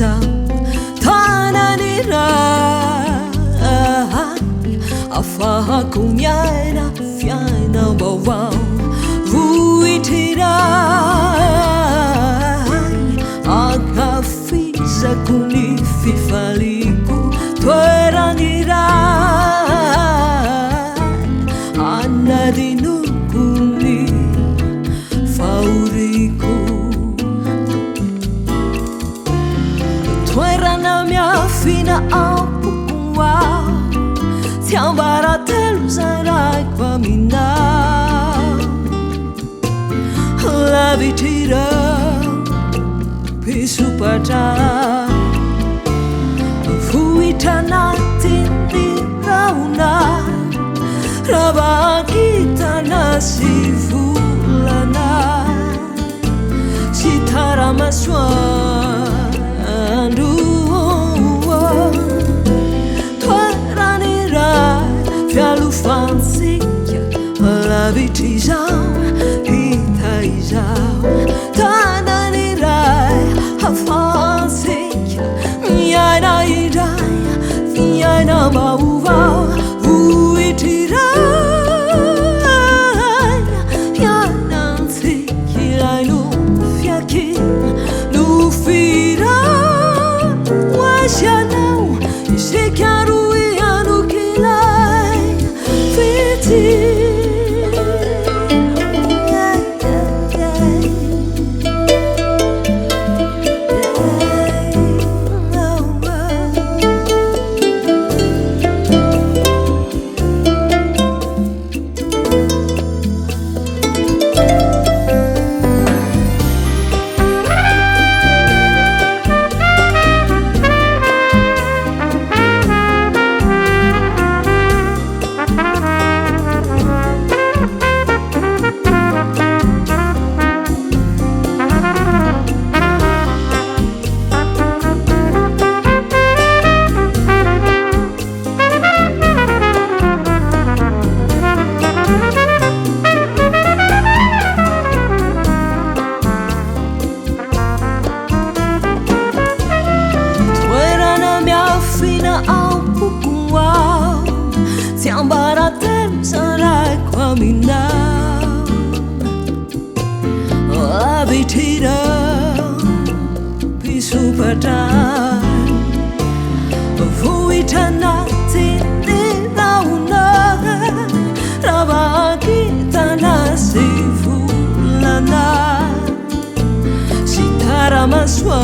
sao thananira afahaku nyaina fiaina bawao vuitira akafiza kunififaliku toeranira anadinukuni fauriku toerana miafina ampokua tiambaratelo zaray kwaminao lavitira pisupatra vuitanatinirauna rabakitana sivulana sitaramaswandu toeranira fialufansikia lavitizao hitaizao tananirai hafansikia miaina irai fiaina mauvao uitirai yanansikiai nufiaki nufira wasianao isikaruianukilai fiti tiambaratelo zaray kwaminao lavitira pisupatray vuitanatinirauna rabakitana sivulana sitaramaswa